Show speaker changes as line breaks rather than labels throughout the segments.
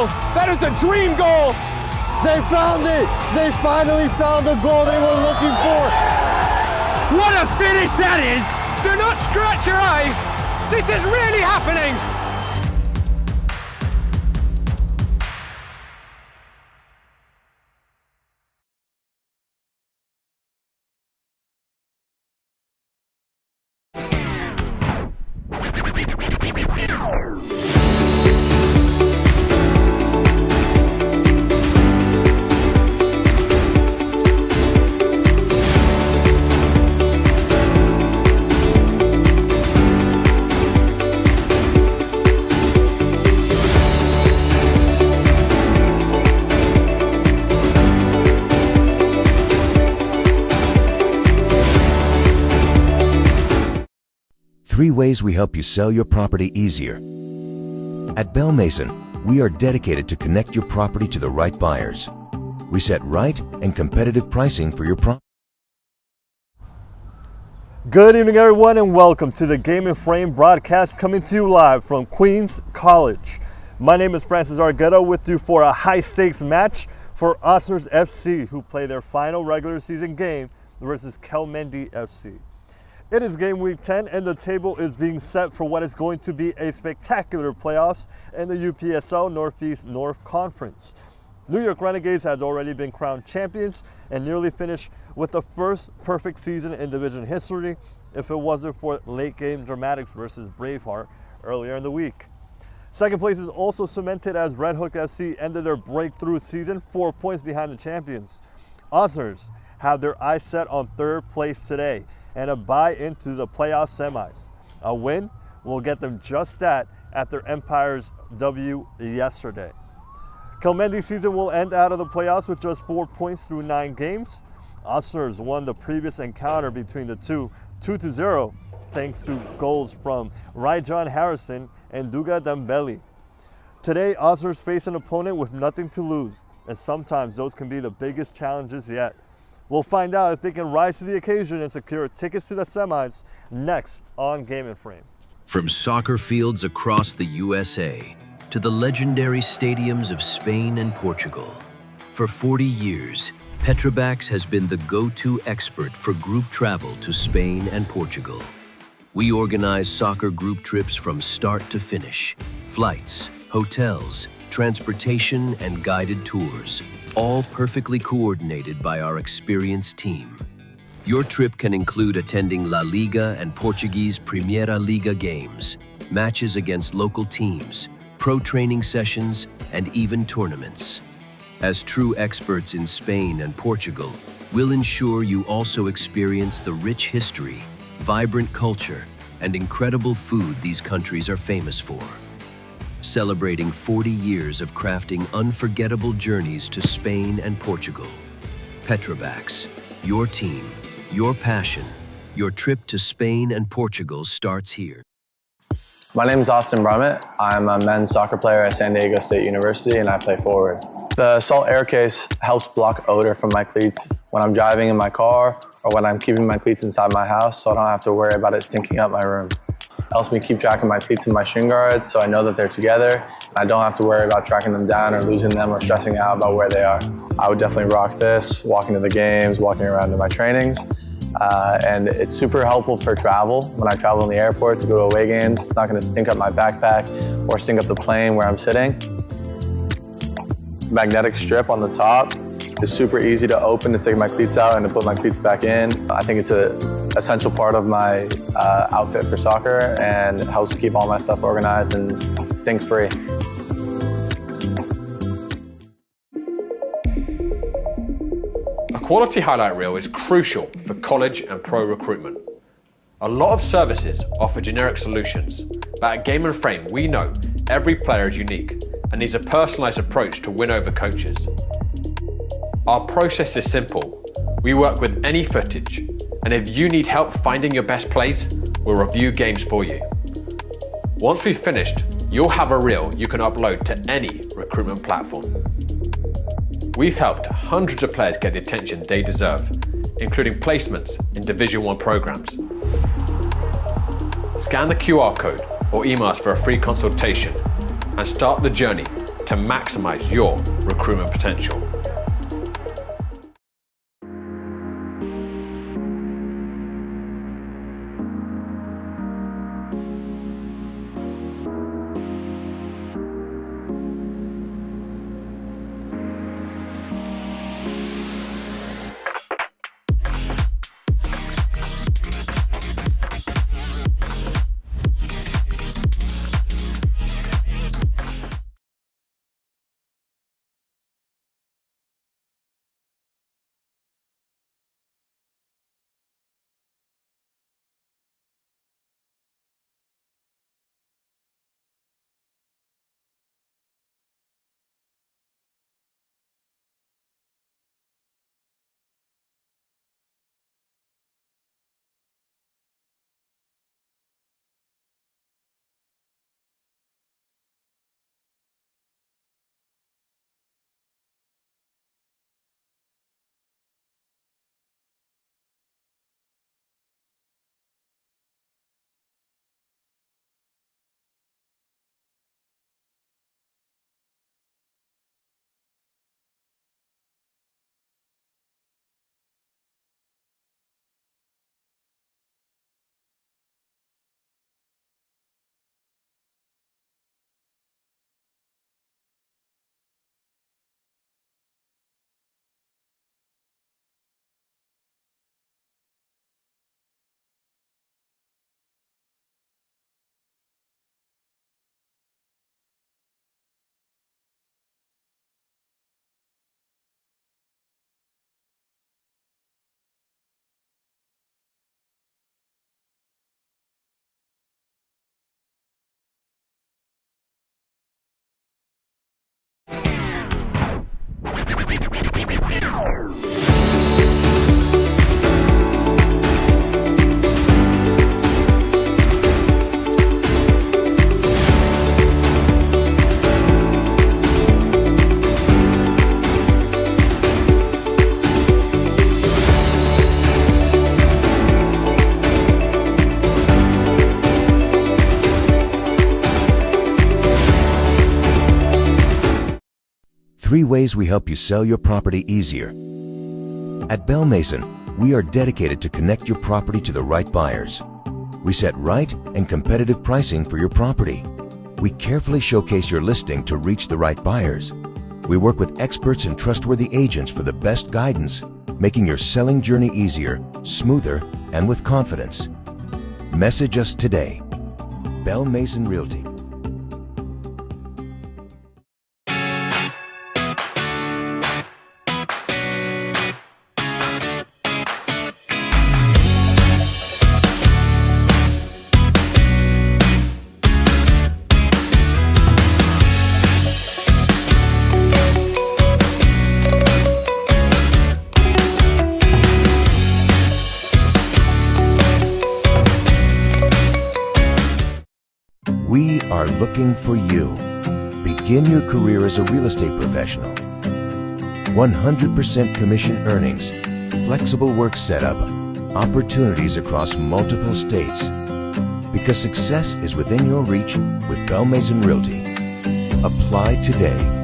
goal. That is a dream goal.
They found it. They finally found the goal they were looking for.
What a finish that is. Do not scratch your eyes. This is really happening.
Three ways we help you sell your property easier. At Bell Mason, we are dedicated to connect your property to the right buyers. We set right and competitive pricing for your property.
Good evening, everyone, and welcome to the Game and Frame broadcast coming to you live from Queens College. My name is Francis Argueto with you for a high-stakes match for Osner FC, who play their final regular season game versus Kelmendi FC. It is game week 10 and the table is being set for what is going to be a spectacular playoffs in the UPSL Northeast North Conference. New York Renegades has already been crowned champions and nearly finished with the first perfect season in division history if it wasn't for late game dramatics versus Braveheart earlier in the week. Second place is also cemented as Red Hook FC ended their breakthrough season 4 points behind the champions. Osners have their eyes set on third place today and a bye into the playoff semis. A win will get them just that after Empire's W yesterday. Kelmendi's season will end out of the playoffs with just 4 points through 9 games. Osners won the previous encounter between the two 2-0 thanks to goals from Rajon Harrison and Duga Dembele. Today, Osners face an opponent with nothing to lose, and sometimes those can be the biggest challenges yet. We'll find out if they can rise to the occasion and secure tickets to the semis next on Game and Frame.
From soccer fields across the USA to the legendary stadiums of Spain and Portugal, for 40 years, Petrobax has been the go-to expert for group travel to Spain and Portugal. We organize soccer group trips from start to finish, flights, hotels, transportation, and guided tours, all perfectly coordinated by our experienced team. Your trip can include attending La Liga and Portuguese Primeira Liga games, matches against local teams, pro training sessions, and even tournaments. As true experts in Spain and Portugal, we'll ensure you also experience the rich history, vibrant culture, and incredible food these countries are famous for. Celebrating 40 years of crafting unforgettable journeys to Spain and Portugal. Petrobax, your team, your passion, your trip to Spain and Portugal starts here.
My name is Austin Brummett. I'm a men's soccer player at San Diego State University and I play forward. The Salt Air Case helps block odor from my cleats when I'm driving in my car or when I'm keeping my cleats inside my house so I don't have to worry about it stinking up my room. It helps me keep track of my cleats and my shin guards so I know that they're together and I don't have to worry about tracking them down or losing them or stressing out about where they are. I would definitely rock this, walking to the games, walking around to my trainings. And it's super helpful for travel. When I travel in the airport to go to away games, it's not going to stink up my backpack or stink up the plane where I'm sitting. Magnetic strip on the top is super easy to open to take my cleats out and to put my cleats back in. I think it's an essential part of my outfit for soccer and it helps keep all my stuff organized and stink-free.
A quality highlight reel is crucial for college and pro recruitment. A lot of services offer generic solutions, but at Game and Frame we know every player is unique and needs a personalized approach to win over coaches. Our process is simple. We work with any footage, and if you need help finding your best plays, we'll review games for you. Once we've finished, you'll have a reel you can upload to any recruitment platform. We've helped hundreds of players get the attention they deserve, including placements in Division I programs. Scan the QR code or email us for a free consultation and start the journey to maximize your recruitment potential.
Three ways we help you sell your property easier. At Bell Mason, we are dedicated to connect your property to the right buyers. We set right and competitive pricing for your property. We carefully showcase your listing to reach the right buyers. We work with experts and trustworthy agents for the best guidance, making your selling journey easier, smoother, and with confidence. Message us today. Bell Mason Realty. We are looking for you. Begin your career as a real estate professional. 100% commission earnings, flexible work setup, opportunities across multiple states. Because success is within your reach with Bell Mason Realty. Apply today.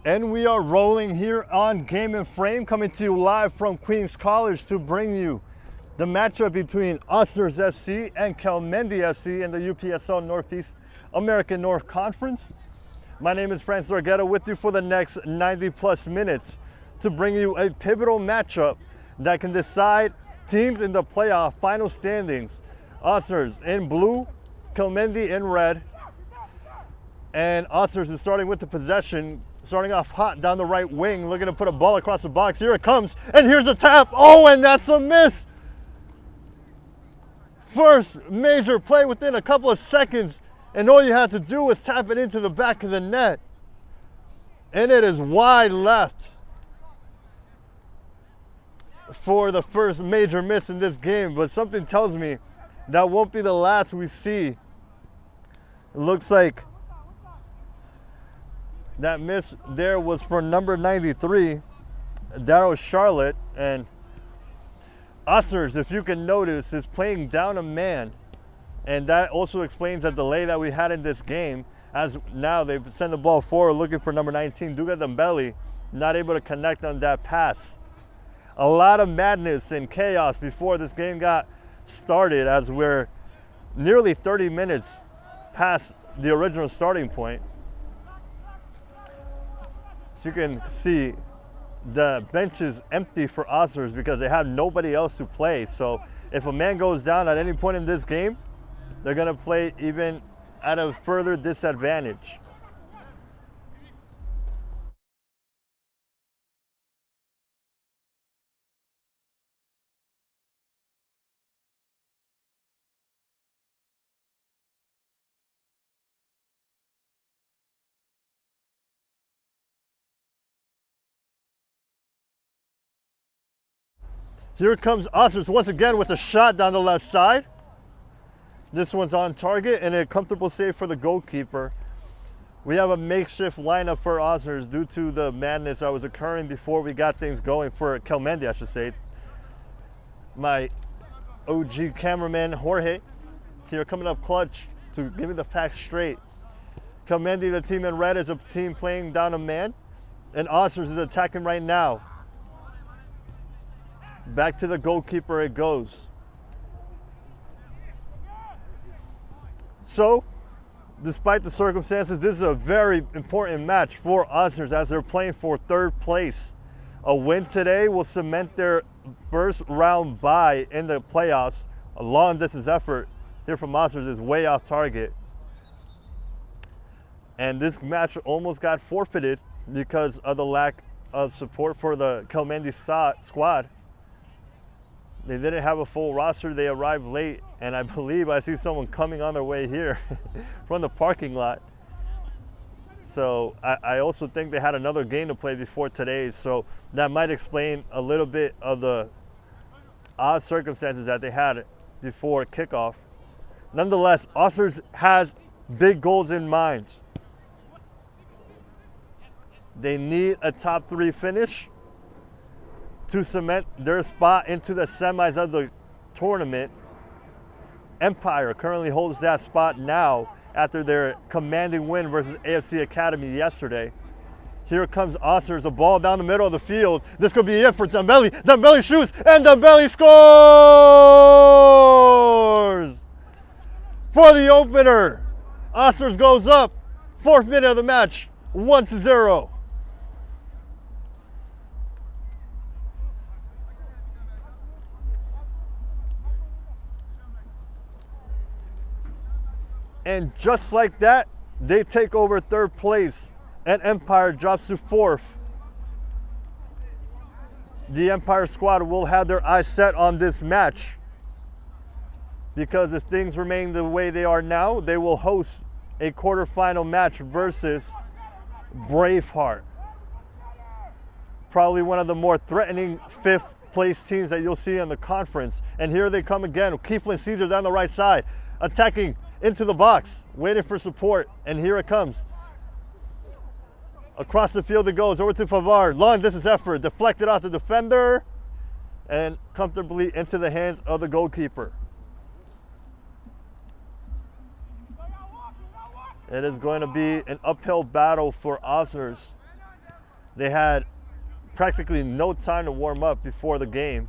And we are rolling here on Game and Frame, coming to you live from Queens College to bring you the matchup between Osner's FC and Kelmendi FC in the UPSL Northeast American North Conference. My name is Francis Argueta with you for the next 90 plus minutes to bring you a pivotal matchup that can decide teams in the playoff final standings. Osner's in blue, Kelmendi in red. And Osner's is starting with the possession, starting off hot down the right wing, looking to put a ball across the box. Here it comes, and here's a tap. Oh, and that's a miss. First major play within a couple of seconds, and all you had to do was tap it into the back of the net. And it is wide left for the first major miss in this game, but something tells me that won't be the last we see. It looks like that miss there was for number 93, Daryl Charlotte, and Osner's, if you can notice, is playing down a man, and that also explains the delay that we had in this game, as now they send the ball forward looking for number 19, Duga Dembele, not able to connect on that pass. A lot of madness and chaos before this game got started, as we're nearly 30 minutes past the original starting point. You can see the bench is empty for Osners because they have nobody else to play. So if a man goes down at any point in this game, they're going to play even at a further disadvantage. Here comes Osners once again with a shot down the left side. This one's on target and a comfortable save for the goalkeeper. We have a makeshift lineup for Osners due to the madness that was occurring before we got things going for Kelmendi, I should say. My OG cameraman, Jorge, here coming up clutch to give me the facts straight. Kelmendi, the team in red, is a team playing down a man, and Osners is attacking right now. Back to the goalkeeper it goes. So, despite the circumstances, this is a very important match for Osners as they're playing for third place. A win today will cement their first round bye in the playoffs. A long distance effort here from Osners is way off target. And this match almost got forfeited because of the lack of support for the Kelmendi squad. They didn't have a full roster. They arrived late, and I believe I see someone coming on their way here from the parking lot. So I also think they had another game to play before today's, so that might explain a little bit of the odd circumstances that they had before kickoff. Nonetheless, Osners has big goals in mind. They need a top 3 finish to cement their spot into the semis of the tournament. Empire currently holds that spot now after their commanding win versus AFC Academy yesterday. Here comes Osners, a ball down the middle of the field. This could be it for Dembele. Dembele shoots, and Dembele scores! For the opener, Osners goes up, 4th minute of the match, 1-0. And just like that, they take over 3rd place, and Empire drops to 4th. The Empire squad will have their eyes set on this match, because if things remain the way they are now, they will host a quarterfinal match versus Braveheart. Probably one of the more threatening 5th place teams that you'll see in the conference. And here they come again. Kiefer Caesar down the right side, attacking into the box, waiting for support, and here it comes. Across the field it goes, over to Favard. Long distance effort, deflected off the defender, and comfortably into the hands of the goalkeeper. It is going to be an uphill battle for Osners They had practically no time to warm up before the game.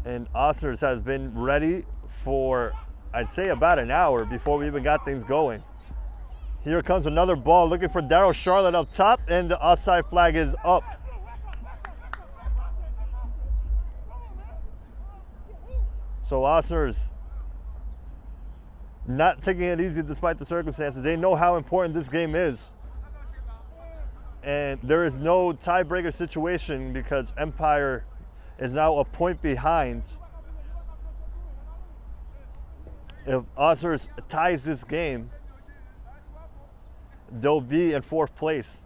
And Osners has been ready for, I'd say, about an hour before we even got things going. Here comes another ball looking for Daryl Charlotte up top, and the offside flag is up. So Osners not taking it easy despite the circumstances. They know how important this game is. And there is no tiebreaker situation because Empire is now a point behind. If Osners ties this game, they'll be in 4th place.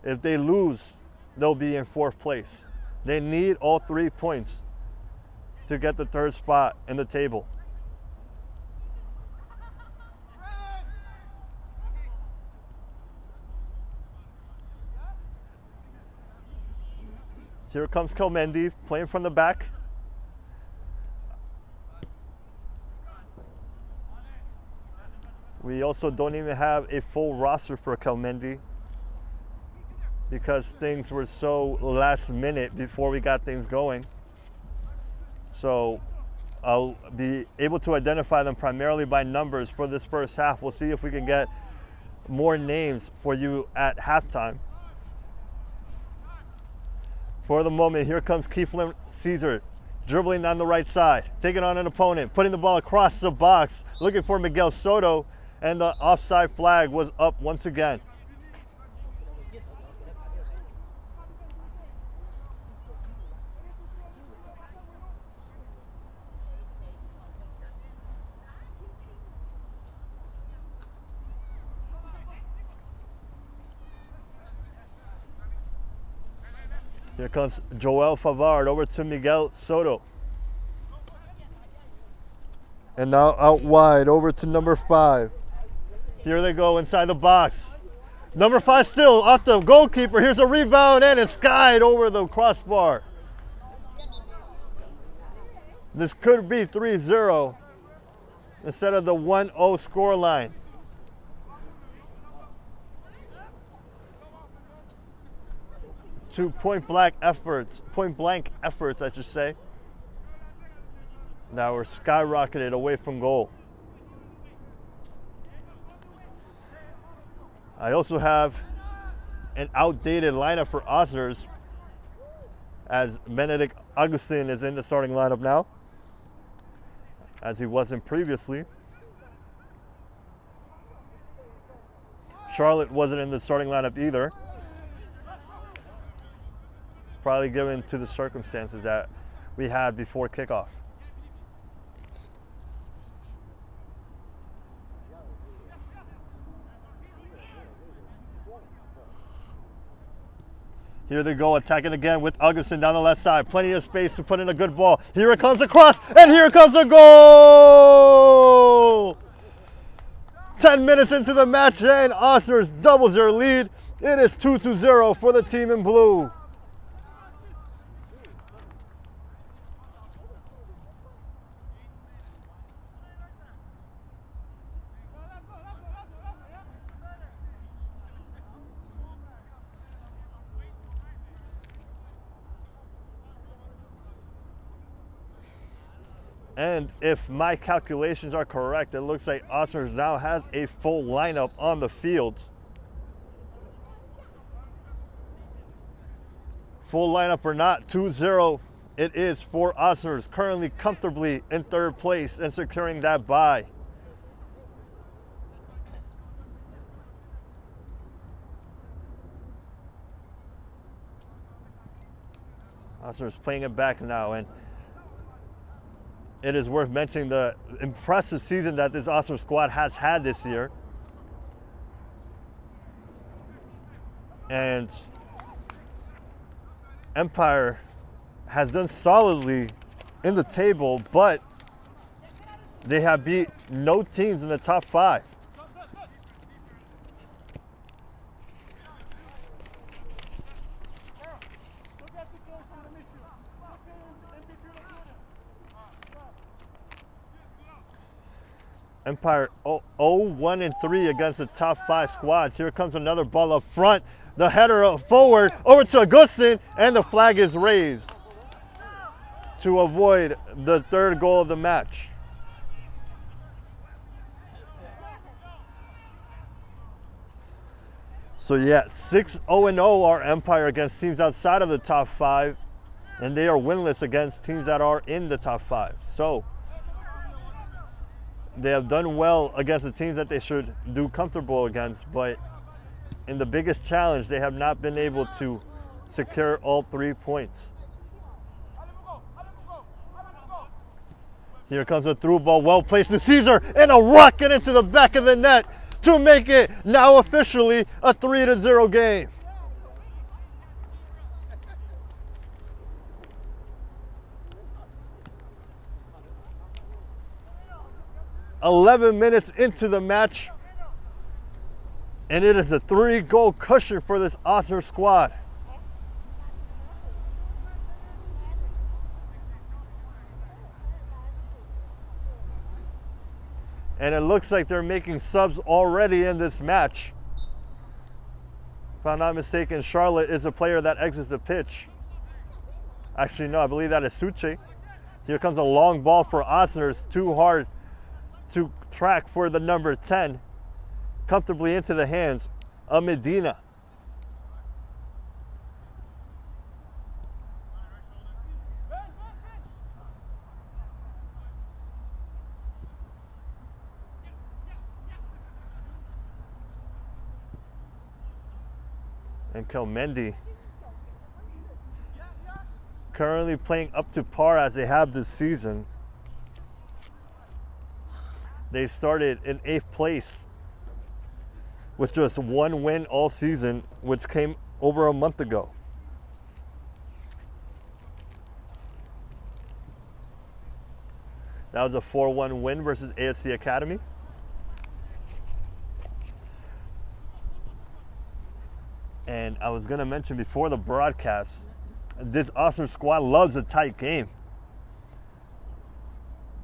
If they lose, they'll be in 4th place. They need all 3 points to get the 3rd spot in the table. So here comes Kelmendi playing from the back. We also don't even have a full roster for Kelmendi because things were so last minute before we got things going. So I'll be able to identify them primarily by numbers for this first half. We'll see if we can get more names for you at halftime. For the moment, here comes Keeflin Caesar, dribbling on the right side, taking on an opponent, putting the ball across the box, looking for Miguel Soto, and the offside flag was up once again. Here comes Joel Favard over to Miguel Soto. And now out wide over to number 5. Here they go inside the box. Number 5 still off the goalkeeper. Here's a rebound and it's skied over the crossbar. This could be 3-0 instead of the 1-0 scoreline. Two point blank efforts, I should say. Now we're skyrocketed away from goal. I also have an outdated lineup for Osners as Benedict Augustin is in the starting lineup now, as he wasn't previously. Charlotte wasn't in the starting lineup either. Probably given to the circumstances that we had before kickoff. Here they go, attacking again with Augustin down the left side. Plenty of space to put in a good ball. Here it comes across, and here comes a goal! 10 minutes into the match, and Osners doubles their lead. It is 2-0 for the team in blue. And if my calculations are correct, it looks like Osners now has a full lineup on the field. Full lineup or not, 2-0 it is for Osners, currently comfortably in 3rd place and securing that bye. Osners playing it back now, and it is worth mentioning the impressive season that this Osners squad has had this year. And Empire has done solidly in the table, but they have beat no teams in the top 5. Empire 0-1-3 against the top 5 squads. Here comes another ball up front. The header forward over to Augustin, and the flag is raised to avoid the 3rd goal of the match. So yeah, 6-0-0 are Empire against teams outside of the top 5, and they are winless against teams that are in the top 5. So they have done well against the teams that they should do comfortable against, but in the biggest challenge, they have not been able to secure all 3 points. Here comes a through ball, well placed to Caesar, and a rocket into the back of the net to make it now officially a 3-0 game. "11 minutes into the match, and it is a 3-goal cushion for this Osner squad. And it looks like they're making subs already in this match. If I'm not mistaken, Charlotte is a player that exits the pitch. Actually, no, I believe that is Suche. Here comes a long ball for Osner. It's too hard to track for the number 10. Comfortably into the hands of Medina. And Kelmendi currently playing up to par as they have this season. They started in 8th place with just 1 win all season, which came over a month ago. That was a 4-1 win versus AFC Academy. And I was going to mention before the broadcast, this Osner squad loves a tight game.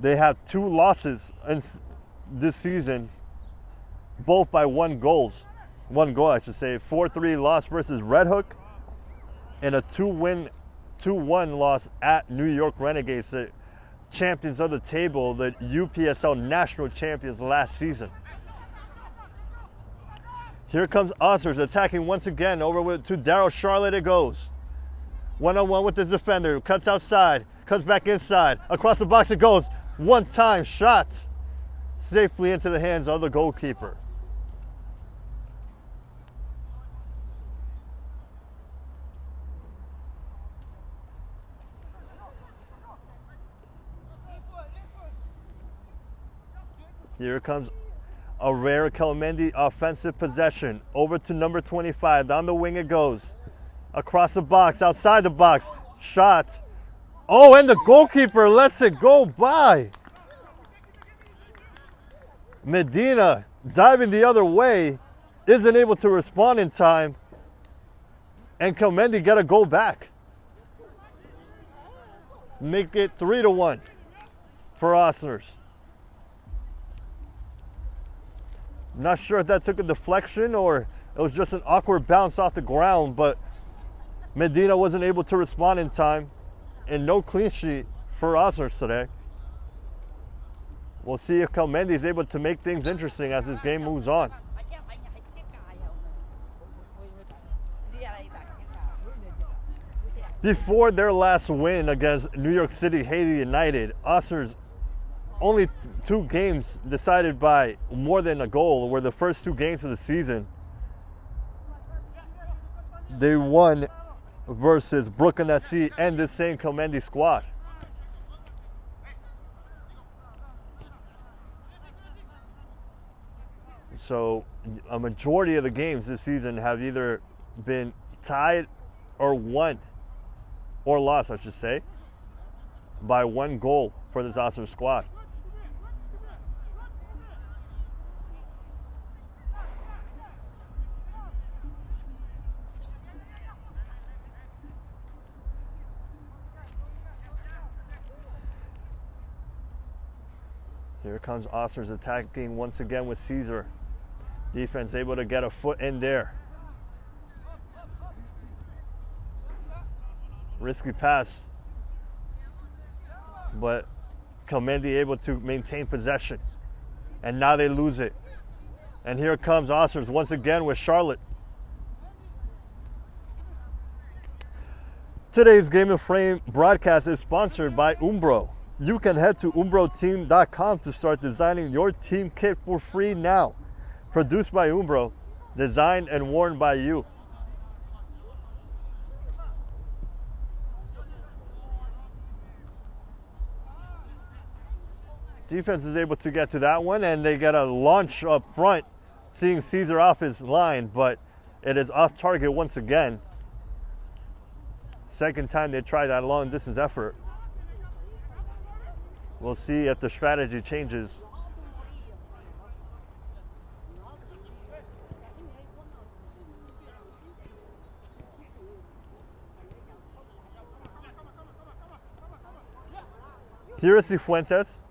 They have 2 losses this season, both by 1 goal, I should say. 4-3 loss versus Red Hook, and a 2-1 loss at New York Renegades, the champions of the table, the UPSL national champions last season. Here comes Osners attacking once again. Over to Daryl Charlotte it goes. 1-on-1 with his defender. Cuts outside. Cuts back inside. Across the box it goes. One-time shot. Safely into the hands of the goalkeeper. Here comes a rare Kelmendi offensive possession. Over to number 25. Down the wing it goes. Across the box, outside the box. Shot. Oh, and the goalkeeper lets it go by. Medina diving the other way. Isn't able to respond in time. And Kelmendi get a goal back. Make it 3-1 for Osners. Not sure if that took a deflection or it was just an awkward bounce off the ground, but Medina wasn't able to respond in time, and no clean sheet for Osners today. We'll see if Kelmendi is able to make things interesting as this game moves on. Before their last win against New York City Haiti United, Osners only 2 games decided by more than a goal were the first 2 games of the season. They won versus Brooklyn SC and this same Kelmendi squad. So a majority of the games this season have either been tied or won, or lost, I should say, by 1 goal for this Osner squad. Here comes Osner's attacking once again with Caesar. Defense able to get a foot in there. Risky pass, but Kelmendi able to maintain possession. And now they lose it. And here comes Osners once again with Charlotte. Today's Game and Frame broadcast is sponsored by Umbro. You can head to umbroteam.com to start designing your team kit for free now. Produced by Umbro, designed and worn by you. Defense is able to get to that one, and they get a launch up front, seeing Caesar off his line, but it is off target once again. Second time they try that long distance effort. We'll see if the strategy changes. Here is Cifuentes.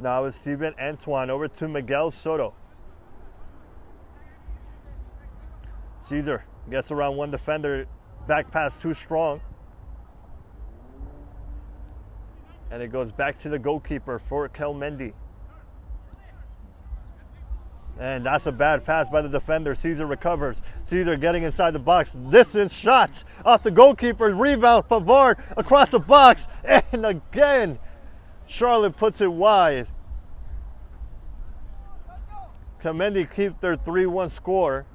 Now it's Steven Antoine over to Miguel Soto. Caesar gets around one defender, back pass too strong. And it goes back to the goalkeeper for Kelmendi. And that's a bad pass by the defender. Caesar recovers. Caesar getting inside the box. Distance shots off the goalkeeper. Rebound, Pavard across the box. And again, Charlotte puts it wide. Kelmendi keep their 3-1 score.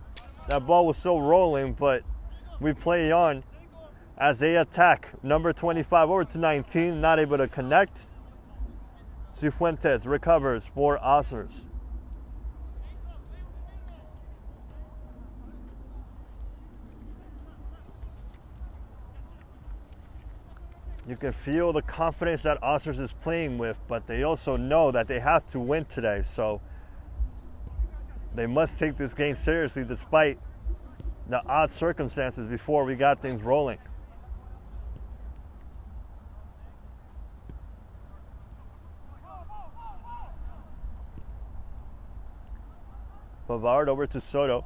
That ball was still rolling, but we play on as they attack. Number 25 over to 19, not able to connect. Cifuentes recovers for Osners. You can feel the confidence that Osners is playing with, but they also know that they have to win today. So they must take this game seriously despite the odd circumstances before we got things rolling. Pavard over to Soto.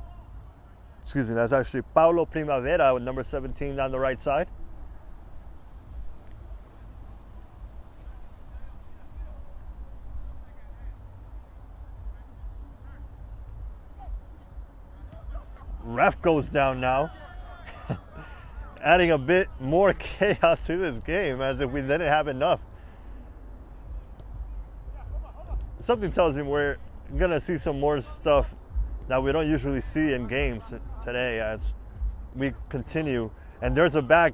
Excuse me, that's actually Paulo Primavera with number 17 down the right side. Ref goes down now, adding a bit more chaos to this game as if we didn't have enough. Something tells me we're gonna see some more stuff that we don't usually see in games today as we continue. And there's a back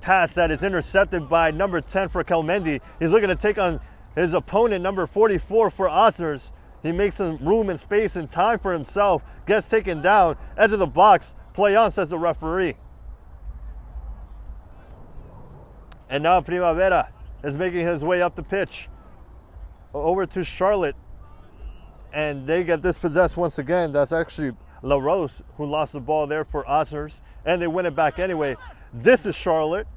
pass that is intercepted by number 10 for Kelmendi. He's looking to take on his opponent, number 44 for Osners. He makes some room and space and time for himself, gets taken down, edge of the box, play on, says the referee. And now Primavera is making his way up the pitch over to Charlotte. And they get dispossessed once again. That's actually LaRose who lost the ball there for Osners, and they win it back anyway. This is Charlotte.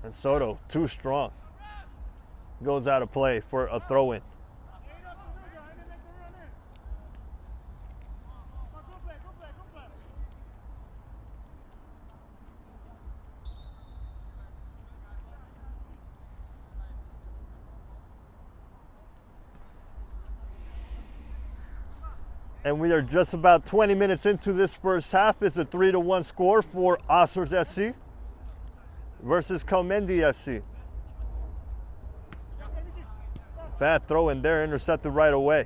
And Soto, too strong. Goes out of play for a throw-in. And we are just about 20 minutes into this first half. It's a 3-1 score for Osners FC versus Kelmendi FC. Bad throw in there, intercepted right away.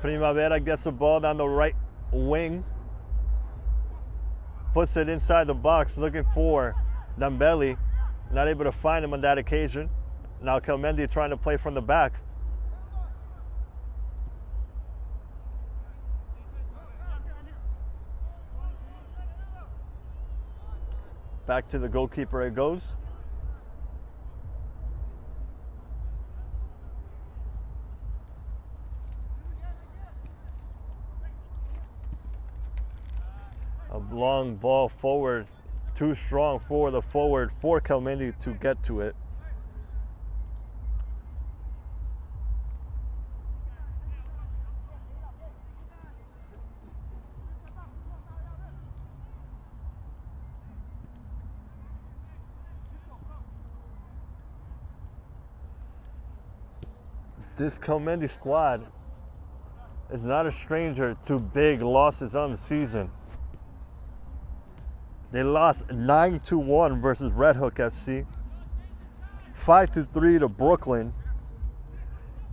Primavera gets the ball down the right wing. Puts it inside the box looking for Dambelli. Not able to find him on that occasion. Now Kelmendi trying to play from the back. Back to the goalkeeper it goes. A long ball forward, too strong for the forward for Kelmendi to get to it. This Kelmendi squad is not a stranger to big losses on the season. They lost 9-1 versus Red Hook FC, 5-3 to Brooklyn,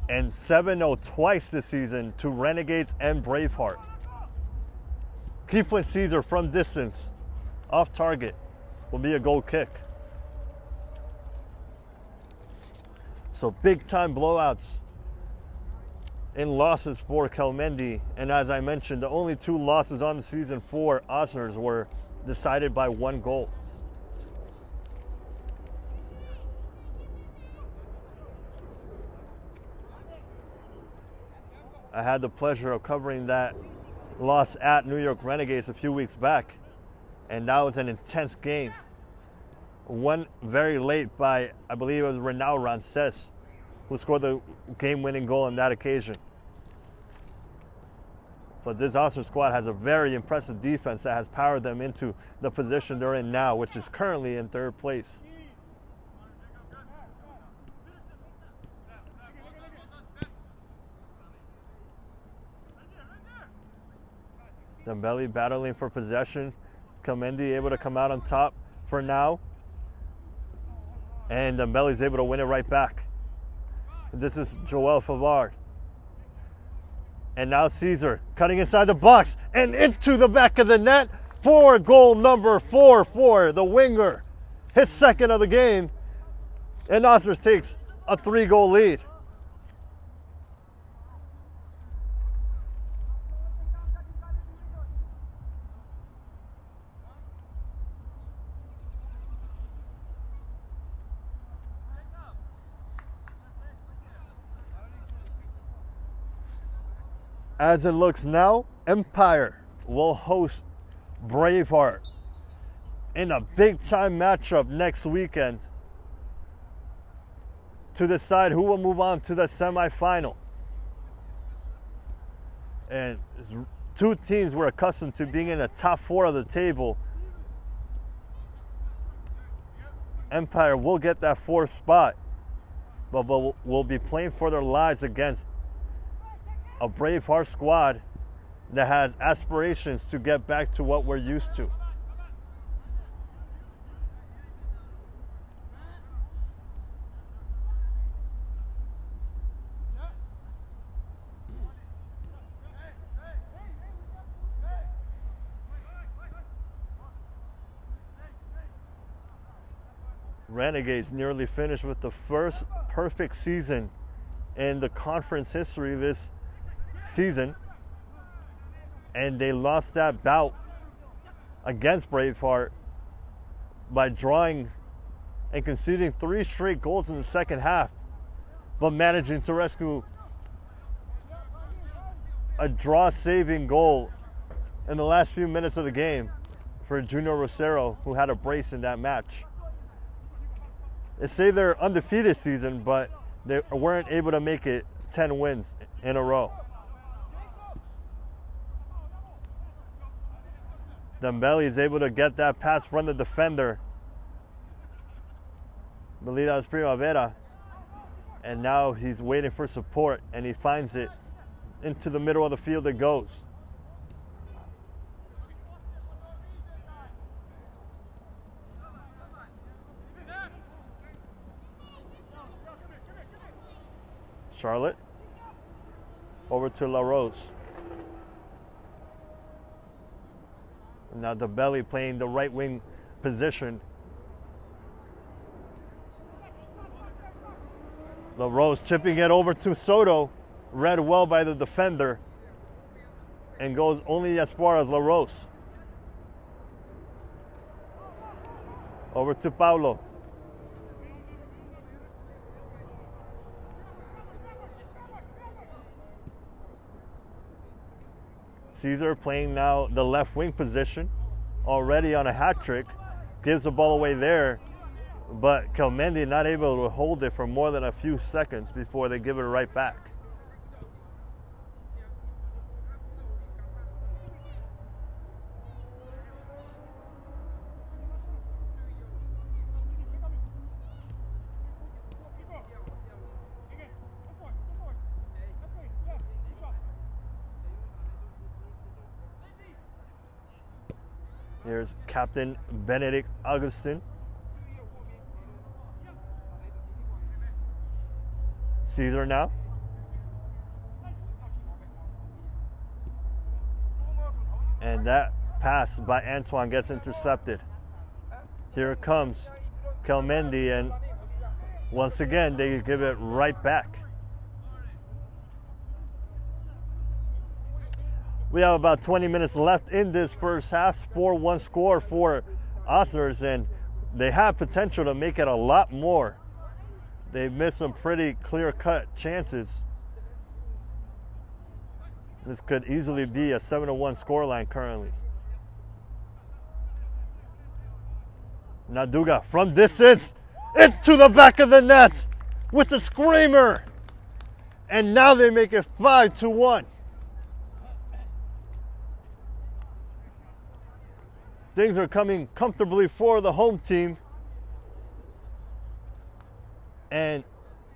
and 7-0 twice this season to Renegades and Braveheart. Keeping Caesar from distance, off target, will be a goal kick. So big time blowouts in losses for Kelmendi, and as I mentioned, the only 2 losses on the season for Osners were decided by 1 goal. I had the pleasure of covering that loss at New York Renegades a few weeks back, and that was an intense game. Won very late by, I believe it was Renau Rances, who scored the game-winning goal on that occasion. But this Osner squad has a very impressive defense that has powered them into the position they're in now, which is currently in 3rd place. Dembele battling for possession. Kelmendi able to come out on top for now. And Dembele's able to win it right back. This is Joel Favard. And now Caesar cutting inside the box and into the back of the net for goal number 4 for the winger. His 2nd of the game. And Osners takes a 3-goal lead. As it looks now, Empire will host Braveheart in a big-time matchup next weekend to decide who will move on to the semifinal. And 2 teams were accustomed to being in the top 4 of the table. Empire will get that 4th spot, but will be playing for their lives against a Braveheart squad that has aspirations to get back to what we're used to. Renegades nearly finished with the first perfect season in the conference history this season, and they lost that bout against Braveheart by drawing and conceding 3 straight goals in the second half, but managing to rescue a draw-saving goal in the last few minutes of the game for Junior Rosero, who had a brace in that match. It saved their undefeated season, but they weren't able to make it 10 wins in a row. Dembele is able to get that pass from the defender, Melidas Primavera, and now he's waiting for support, and he finds it. Into the middle of the field it goes. Charlotte over to La Rose. Now Dembele playing the right wing position. La Rose chipping it over to Soto, read well by the defender, and goes only as far as La Rose. Over to Paulo. Caesar playing now the left wing position. already on a hat trick, gives the ball away there, but Kelmendi not able to hold it for more than a few seconds before they give it right back. Here's Captain Benedict Augustin. Caesar now. And that pass by Antoine gets intercepted. Here it comes Kelmendi, and once again they give it right back. We have about 20 minutes left in this first half. 4-1 score for Osners, and they have potential to make it a lot more. They've missed some pretty clear-cut chances. This could easily be a 7-1 scoreline currently. Naduga from distance into the back of the net with the screamer. And now they make it 5-1. Things are coming comfortably for the home team. And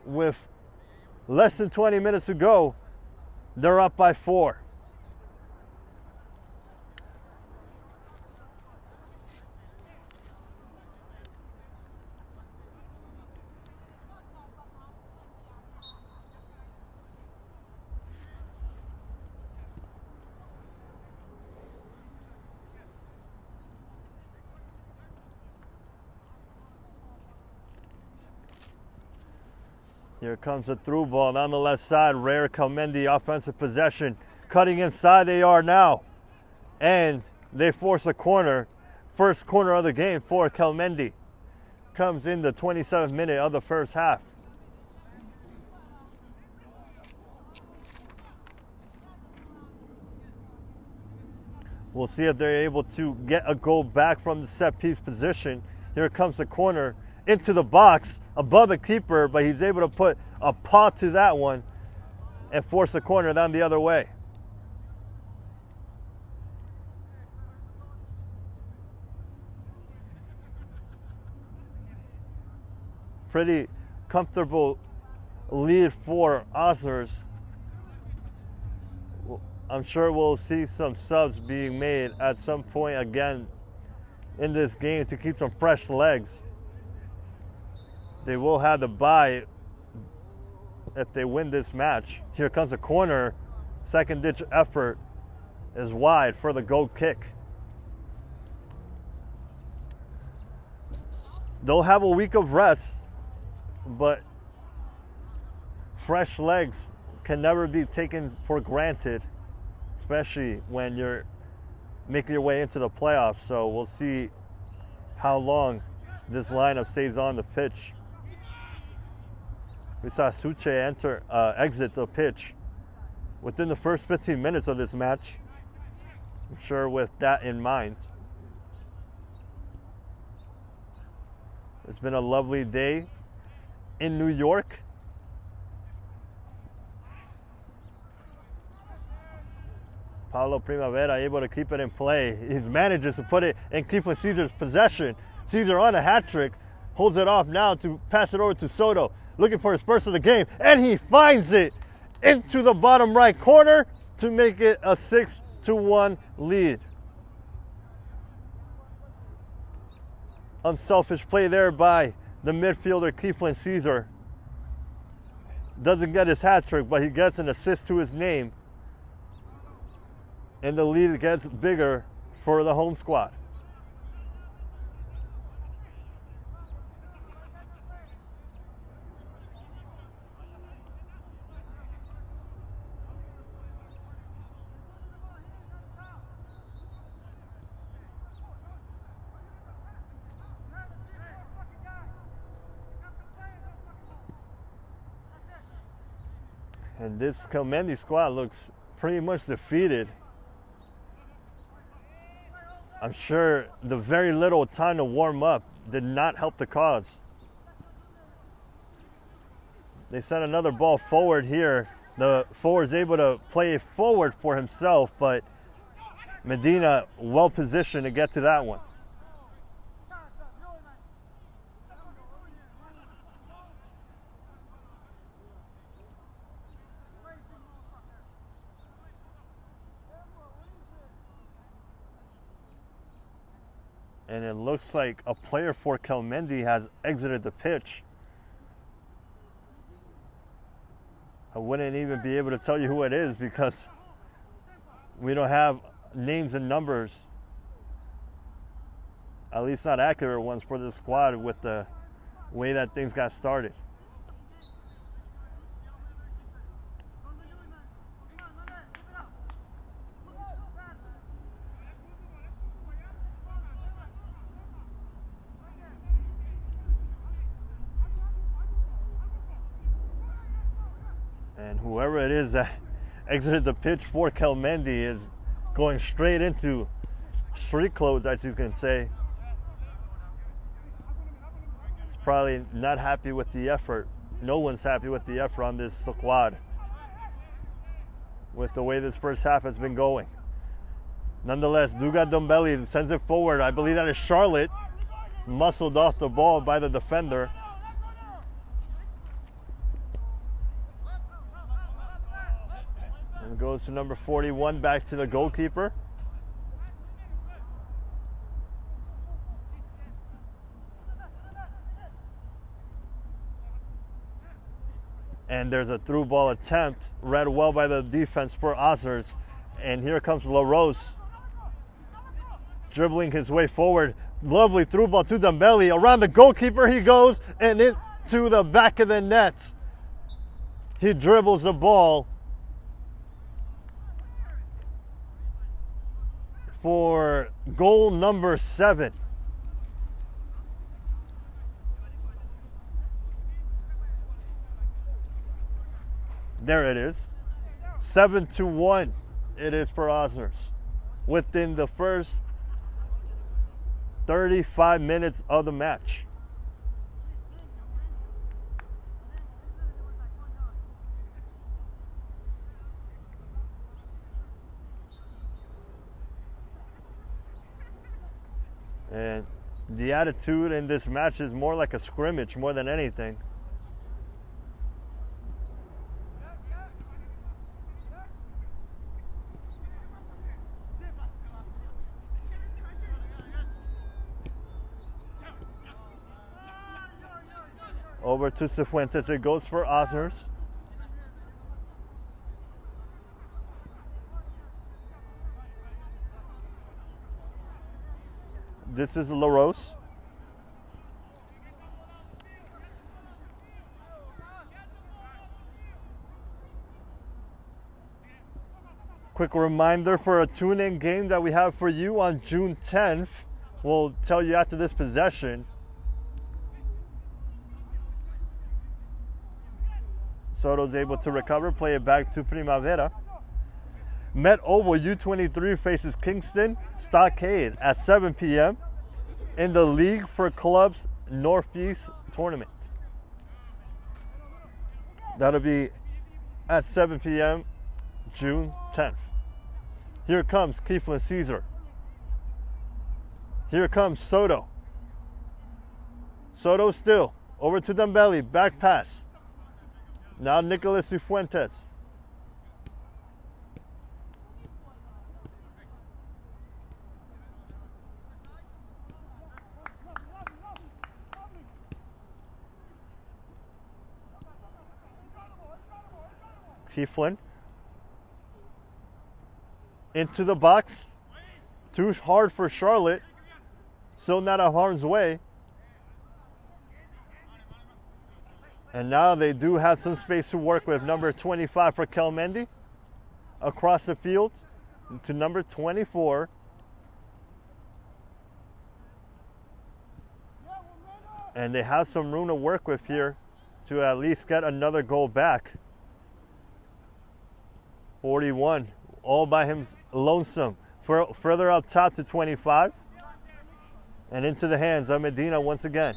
with less than 20 minutes to go, they're up by 4. Here comes a through ball on the left side. Rare Kelmendi offensive possession. Cutting inside they are now. And they force a corner. First corner of the game for Kelmendi. Comes in the 27th minute of the first half. We'll see if they're able to get a goal back from the set piece position. Here comes the corner into the box above the keeper, but he's able to put a paw to that one and force the corner down the other way. Pretty comfortable lead for Osners. I'm sure we'll see some subs being made at some point again in this game to keep some fresh legs. They will have the bye if they win this match. Here comes a corner. Second ditch effort is wide for the goal kick. They'll have a week of rest, but fresh legs can never be taken for granted, especially when you're making your way into the playoffs. So we'll see how long this lineup stays on the pitch. We saw Suche exit the pitch within the first 15 minutes of this match. I'm sure with that in mind. It's been a lovely day in New York. Paulo Primavera able to keep it in play. He manages to put it in Cleveland Caesar's possession. Caesar on a hat trick, holds it off now to pass it over to Soto. Looking for his first of the game, and he finds it into the bottom right corner to make it a 6-1 lead. Unselfish play there by the midfielder Cleveland Caesar. Doesn't get his hat trick, but he gets an assist to his name. And the lead gets bigger for the home squad. And this Kelmendi squad looks pretty much defeated. I'm sure the very little time to warm up did not help the cause. They sent another ball forward here. The forward's able to play forward for himself, but Medina well positioned to get to that one. And it looks like a player for Kelmendi has exited the pitch. I wouldn't even be able to tell you who it is because we don't have names and numbers, at least not accurate ones for the squad with the way that things got started. And whoever it is that exited the pitch for Kelmendi is going straight into street clothes, as you can say. He's probably not happy with the effort. No one's happy with the effort on this squad with the way this first half has been going. Nonetheless, Duga Dombelli sends it forward. I believe that is Charlotte, muscled off the ball by the defender. And goes to number 41, back to the goalkeeper. And there's a through ball attempt, read well by the defense for Osners. And here comes LaRose, dribbling his way forward. Lovely through ball to Dombelli. Around the goalkeeper he goes, and into the back of the net. He dribbles the ball for goal number 7. There it is. 7-1 it is for Osners within the first 35 minutes of the match. And the attitude in this match is more like a scrimmage more than anything. Over to Cifuentes, it goes for Osners. This is LaRose. Quick reminder for a tune-in game that we have for you on June 10th. We'll tell you after this possession. Soto's able to recover, play it back to Primavera. Met Oval U23 faces Kingston Stockade at 7 p.m. in the League for Clubs Northeast Tournament. That'll be at 7 p.m. June 10th. Here comes Keeflin Caesar. Here comes Soto. Soto still. Over to Dombelli. Back pass. Now Nicolas Cifuentes. Keeflin. Into the box. Too hard for Charlotte. Still not out of harm's way. And now they do have some space to work with. Number 25 for Kelmendi. Across the field to number 24. And they have some room to work with here to at least get another goal back. 41, all by him lonesome Further up top to 25. And into the hands of Medina once again.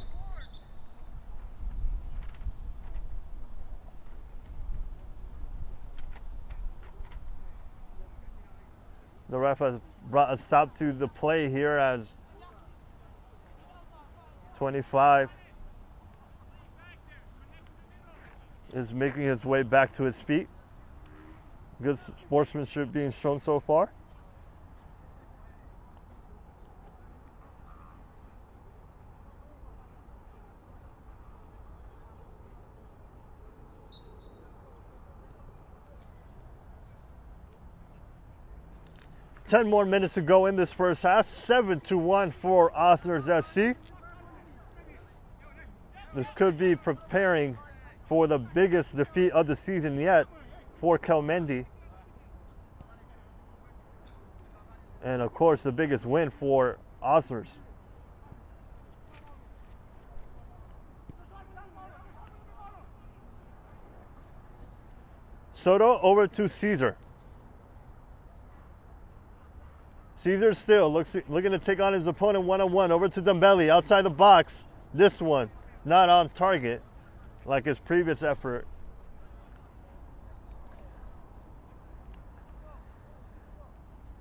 The ref has brought a stop to the play here as 25 is making his way back to his feet. Good sportsmanship being shown so far. Ten more minutes to go in this first half. 7-1 for Osner's FC. This could be preparing for the biggest defeat of the season yet for Kelmendi. And of course, the biggest win for Osner's. Soto over to Caesar. Caesar still looking to take on his opponent one-on-one. Over to Dembele outside the box. This one not on target like his previous effort.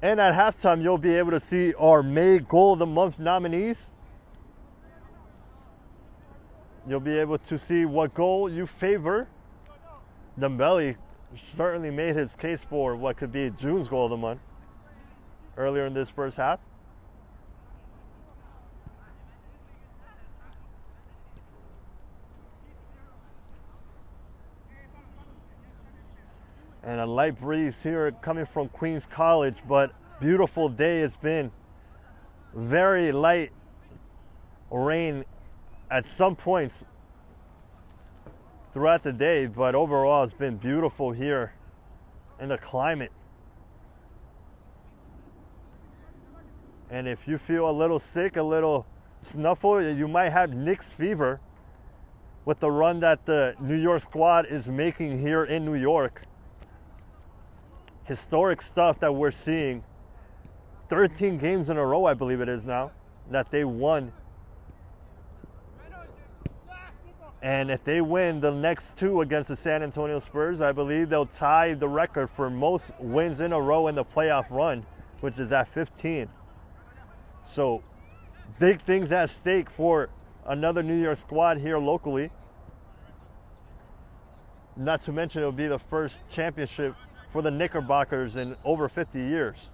And at halftime, you'll be able to see our May Goal of the Month nominees. You'll be able to see what goal you favor. Dembele certainly made his case for what could be June's Goal of the Month earlier in this first half. And a light breeze here coming from Queens College, but beautiful day it's been. Very light rain at some points throughout the day, but overall it's been beautiful here in the climate. And if you feel a little sick, a little snuffle, you might have Knicks fever with the run that the New York squad is making here in New York. Historic stuff that we're seeing. 13 games in a row, I believe it is now, that they won. And if they win the next two against the San Antonio Spurs, I believe they'll tie the record for most wins in a row in the playoff run, which is at 15. So big things at stake for another New York squad here locally. Not to mention it'll be the first championship for the Knickerbockers in over 50 years.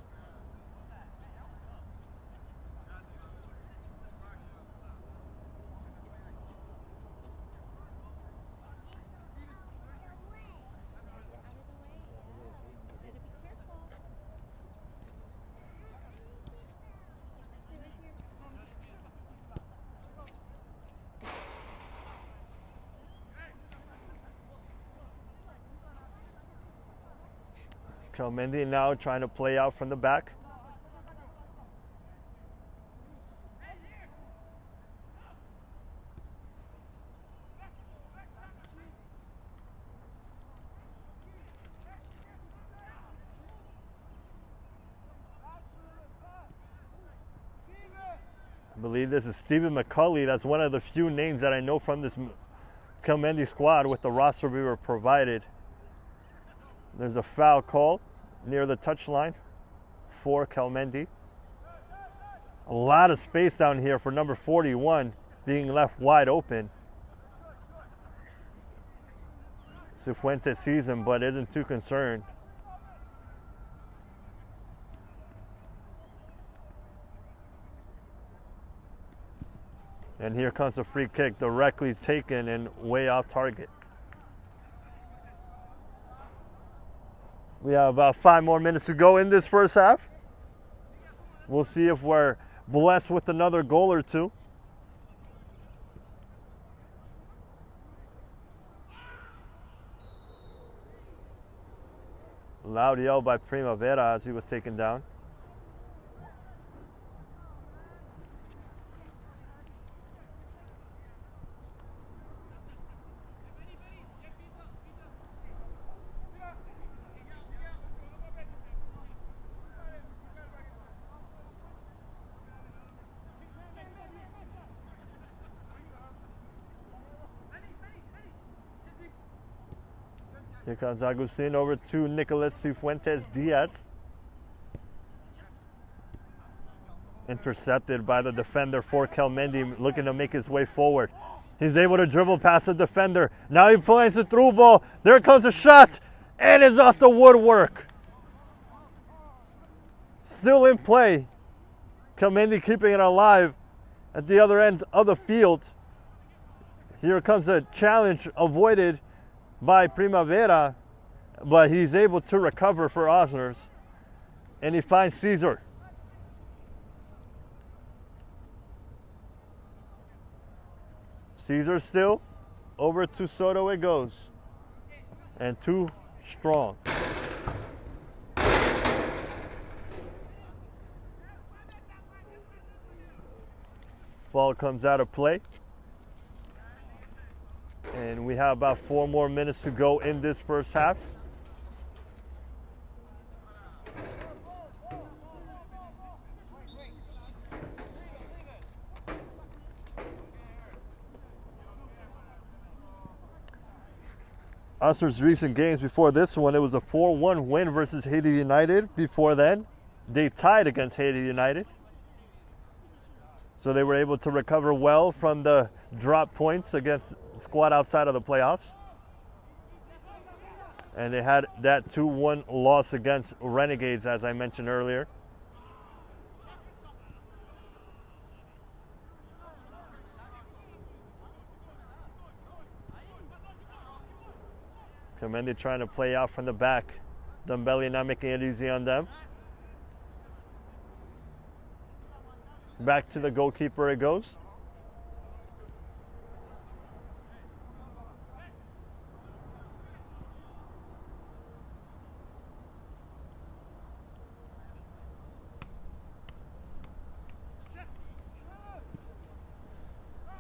Kelmendi now trying to play out from the back. I believe this is Stephen McCulley. That's one of the few names that I know from this Kelmendi squad with the roster we were provided. There's a foul call near the touchline for Kelmendi. A lot of space down here for number 41 being left wide open. Cifuentes sees him but isn't too concerned. And here comes a free kick directly taken and way off target. We have about 5 more minutes to go in this first half. We'll see if we're blessed with another goal or two. Loud yell by Primavera as he was taken down. Here comes Agustin over to Nicolas Cifuentes Diaz. Intercepted by the defender for Kelmendi, looking to make his way forward. He's able to dribble past the defender. Now he plays the through ball. There comes a shot, and it's off the woodwork. Still in play. Kelmendi keeping it alive at the other end of the field. Here comes a challenge avoided by Primavera, but he's able to recover for Osners, and he finds Caesar. Caesar still, over to Soto it goes, and too strong. Ball comes out of play. And we have about 4 more minutes to go in this first half. Osner's recent games before this one, it was a 4-1 win versus Haiti United. Before then, they tied against Haiti United. So they were able to recover well from the drop points against the squad outside of the playoffs. And they had that 2-1 loss against Renegades, as I mentioned earlier. Kelmendi trying to play out from the back. Dumbelli not making it easy on them. Back to the goalkeeper it goes.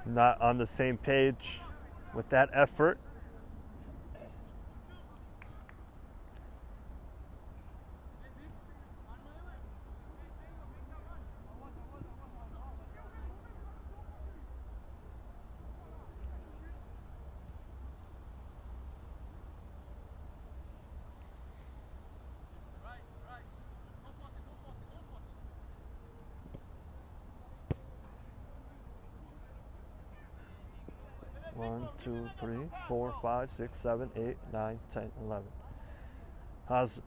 Not on the same page with that effort. One, two, three, 4, 5, 6, 7, 8, 9, 10, 11. As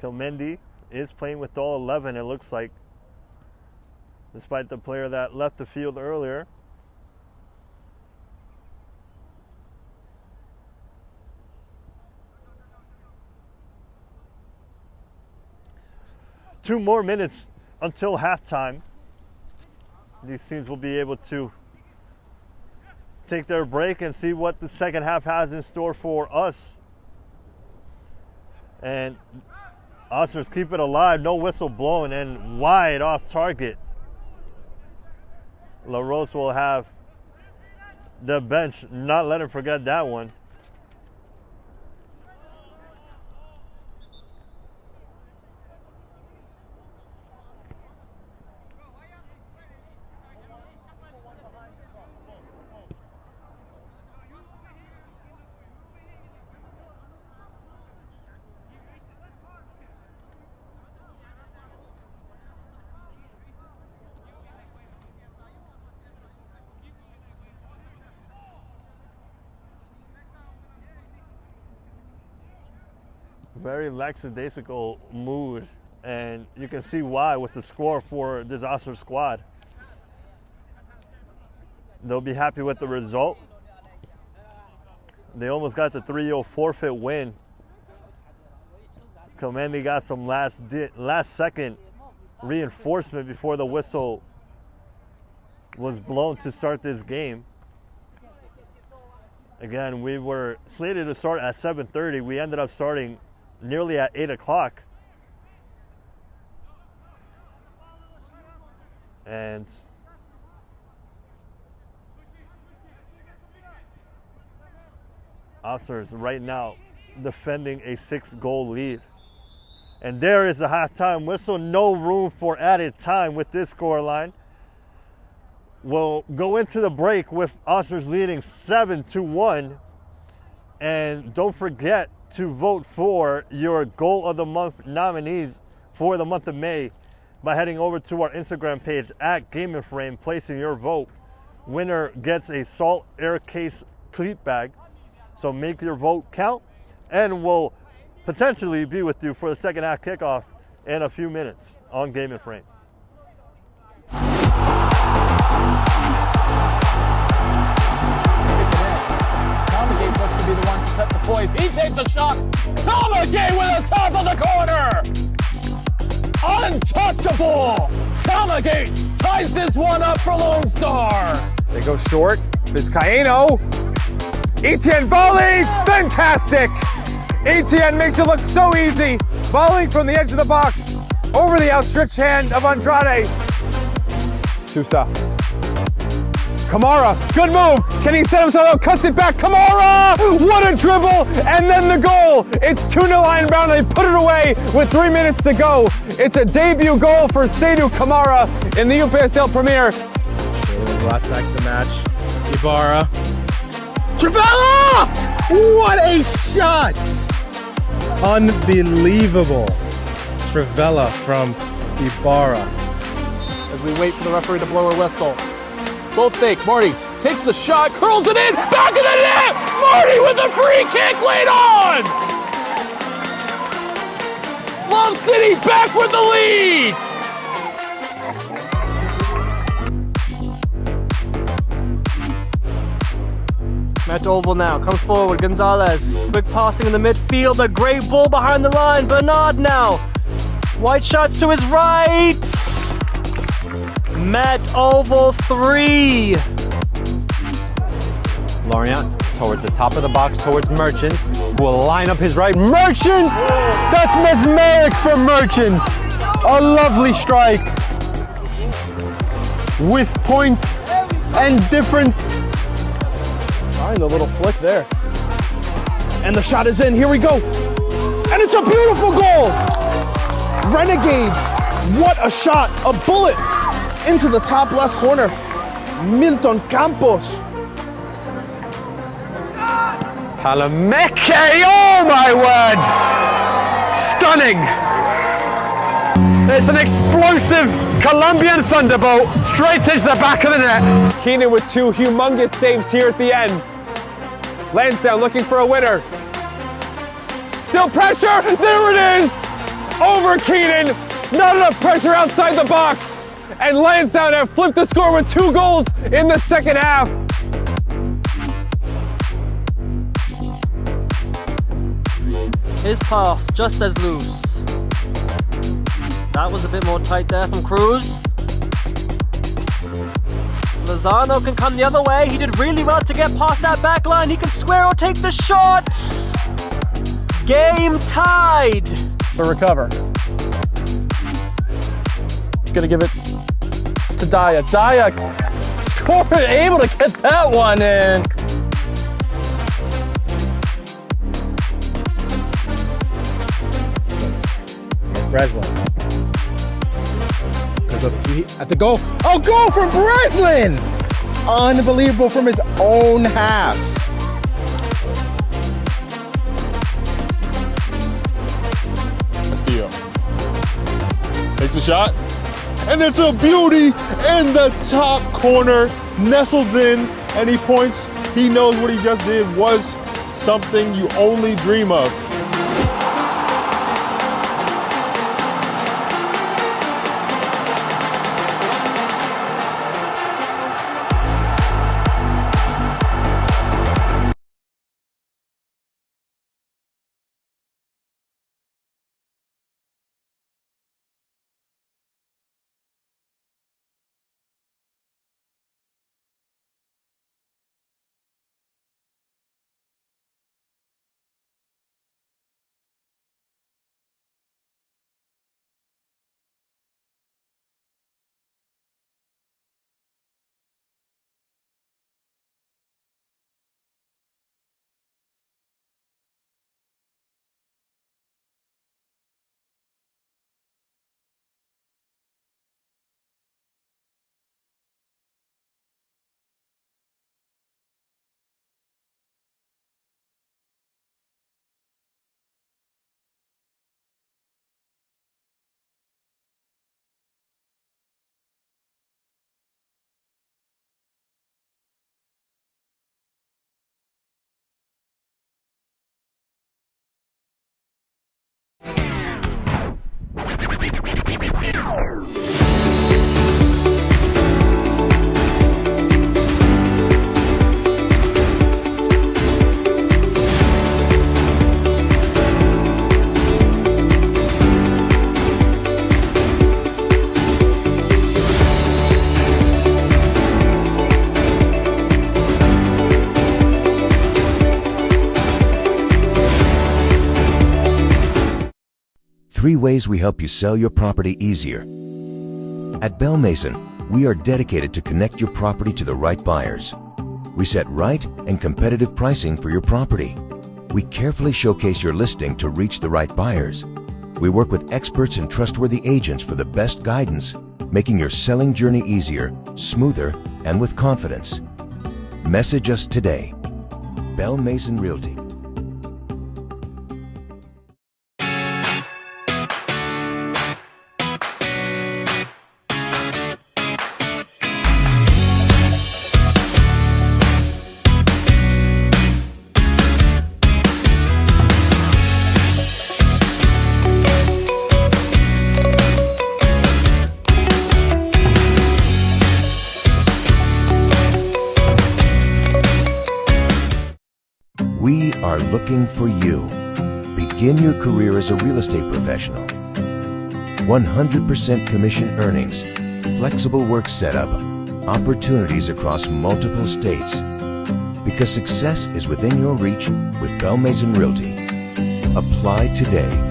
Kelmendi is playing with all 11, it looks like, despite the player that left the field earlier. Two more minutes until halftime. These teams will be able to take their break and see what the second half has in store for us. And Osners keep it alive, no whistle blown, and wide off target. LaRose will have the bench, not let him forget that one. Very lackadaisical mood, and you can see why with the score for this Osner squad. They'll be happy with the result. They almost got the 3-0 forfeit win. Kelmendi got some last second reinforcement before the whistle was blown to start this game. Again, we were slated to start at 7:30. We ended up starting nearly at 8 o'clock. And Osners right now defending a 6-goal lead. And there is the halftime whistle. No room for added time with this scoreline. We'll go into the break with Osners leading 7-1. And don't forget to vote for your Goal of the Month nominees for the month of May by heading over to our Instagram page at Game and Frame, placing your vote. Winner gets a Salt Air Case cleat bag. So make your vote count, and we'll potentially be with you for the second half kickoff in a few minutes on Game and Frame.
Kelmendi looks to be the one to set the poise. He takes a shot. Kelmendi with a top of the corner. Untouchable. Kelmendi ties this one up for Lone Star.
They go short. Vizcaíno. Etienne volley. Fantastic. Etienne makes it look so easy. Volleying from the edge of the box over the outstretched hand of Andrade. Sousa. Kamara, good move. Can he set himself up? Cuts it back. Kamara! What a dribble! And then the goal. It's 2-0 Iron Bound. They put it away with 3 minutes to go. It's a debut goal for Seydou Kamara in the UPSL Premier.
Last next to match. Ibarra. Trivella! What a shot! Unbelievable. Trivella from Ibarra.
As we wait for the referee to blow her whistle. Both fake. Marty takes the shot, curls it in, back of the net! Marty with a free kick late on! Love City back with the lead!
Matt Oval now comes forward. Gonzalez, quick passing in the midfield. A great ball behind the line. Bernard now. White shots to his right. Matt Oval 3.
Lorient towards the top of the box, towards Merchant, who will line up his right. Merchant! That's mesmeric for Merchant. A lovely strike. With point and difference.
Find a little flick there. And the shot is in. Here we go. And it's a beautiful goal. Renegades. What a shot. A bullet into the top left corner. Milton Campos.
Palameke, oh my word! Stunning! It's an explosive Colombian thunderbolt straight into the back of the net. Keenan with 2 humongous saves here at the end. Lansdowne looking for a winner. Still pressure, there it is! Over Keenan, not enough pressure outside the box. And Lansdowne have flipped the score with 2 goals in the second half.
His pass just as loose. That was a bit more tight there from Cruz. Lozano can come the other way. He did really well to get past that back line. He can square or take the shots. Game tied.
To recover. Gonna give it to Daya. Daya scored, able to get that one in.
Breslin. At the goal. Oh, goal from Breslin! Unbelievable from his own half.
Castillo takes a shot, and it's a beauty in the top corner, nestles in, and he points. He knows what he just did was something you only dream of.
3 ways we help you sell your property easier. At Bell Mason, we are dedicated to connect your property to the right buyers. We set right and competitive pricing for your property. We carefully showcase your listing to reach the right buyers. We work with experts and trustworthy agents for the best guidance, making your selling journey easier, smoother, and with confidence. Message us today. Bell Mason Realty. We are looking for you. Begin your career as a real estate professional. 100% commission earnings, flexible work setup, opportunities across multiple states. Because success is within your reach with Bell Mason Realty. Apply today.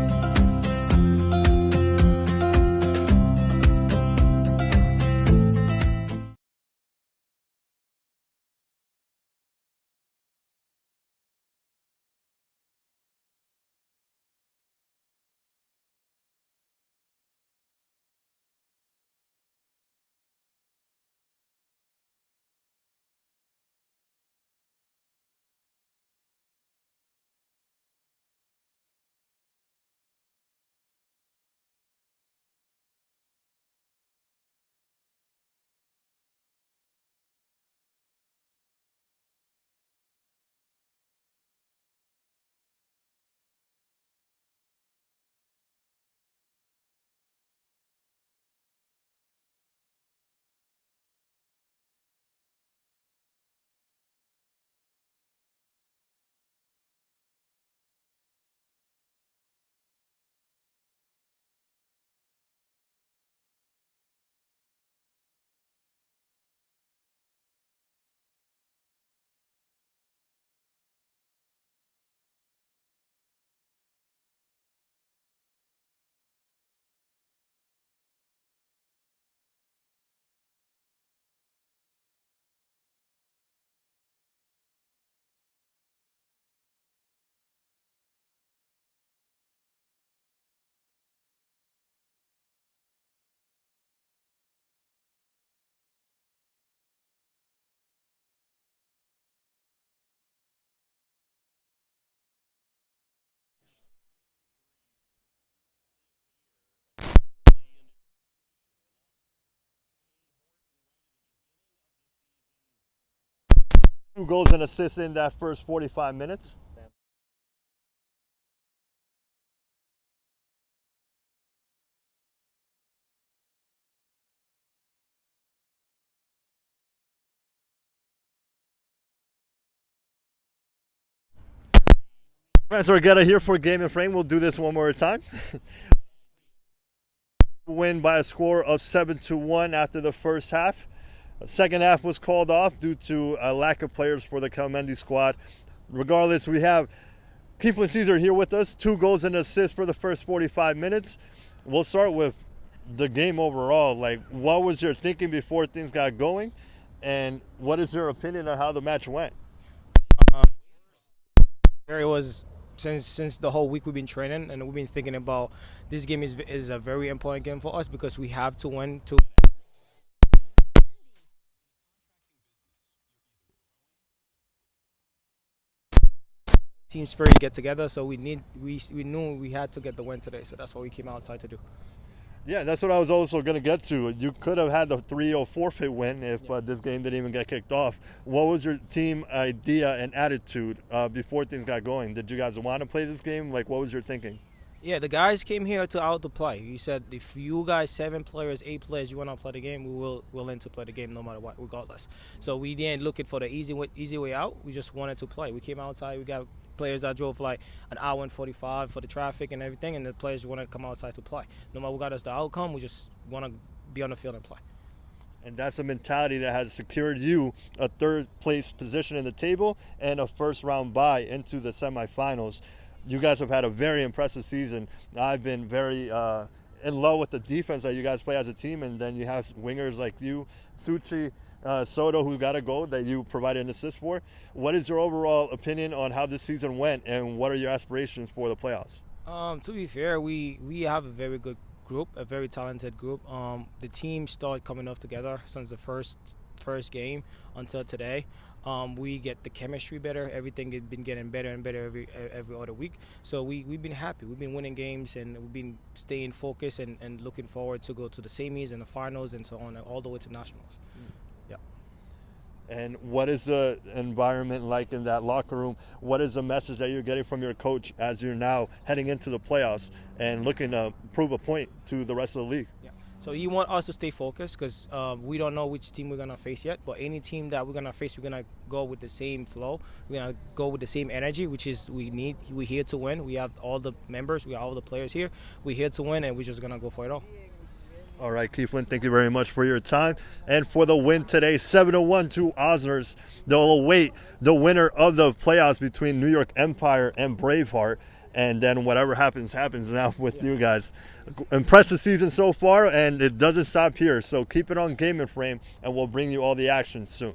Two goals and assists in that first 45 minutes. Francis Argueta here for Game and Frame. We'll do this one more time. Win by a score of 7-1 after the first half. The second half was called off due to a lack of players for the Kelmendi squad. Regardless, we have Keith and Caesar here with us. 2 goals and assists for the first 45 minutes. We'll start with the game overall. Like, what was your thinking before things got going? And what is your opinion on how the match went?
It was since the whole week we've been training and we've been thinking about this game is a very important game for us because we have to win to team spirit get together. So we knew we had to get the win today. So that's what we came outside to do.
Yeah, that's what I was also going to get to. You could have had the 3-0 forfeit win if this game didn't even get kicked off. What was your team idea and attitude before things got going? Did you guys want to play this game? Like, what was your thinking?
Yeah, the guys came here to out to play. He said, if you guys 7 players, 8 players, you want to play the game, we will willing to play the game no matter what, regardless. So we didn't look for the easy way out. We just wanted to play. We came outside. We got players that drove like an hour and 45 for the traffic and everything, and the players want to come outside to play. No matter what got us the outcome, we just want to be on the field and play.
And that's a mentality that has secured you a 3rd place position in the table and a first round bye into the semifinals. You guys have had a very impressive season. I've been very in love with the defense that you guys play as a team, and then you have wingers like you, Suchi, Soto, who got a goal that you provided an assist for. What is your overall opinion on how this season went, and what are your aspirations for the playoffs?
To be fair, we have a very good group, a very talented group. The team started coming off together since the first game until today. We get the chemistry better. Everything has been getting better and better every other week. So we've been happy. We've been winning games, and we've been staying focused and looking forward to go to the semis and the finals and so on, all the way to nationals. Yeah.
And what is the environment like in that locker room? What is the message that you're getting from your coach as you're now heading into the playoffs and looking to prove a point to the rest of the league?
Yeah. So he wants us to stay focused because we don't know which team we're going to face yet. But any team that we're going to face, we're going to go with the same flow. We're going to go with the same energy, which is we're here to win. We have all the members. We have all the players here. We're here to win, and we're just going to go for it all.
All right, Keithlin, thank you very much for your time. And for the win today, 7-1 to Osners. They'll await the winner of the playoffs between New York Empire and Braveheart. And then whatever happens, happens now with you guys. Impressive season so far, and it doesn't stop here. So keep it on Game and Frame, and we'll bring you all the action soon.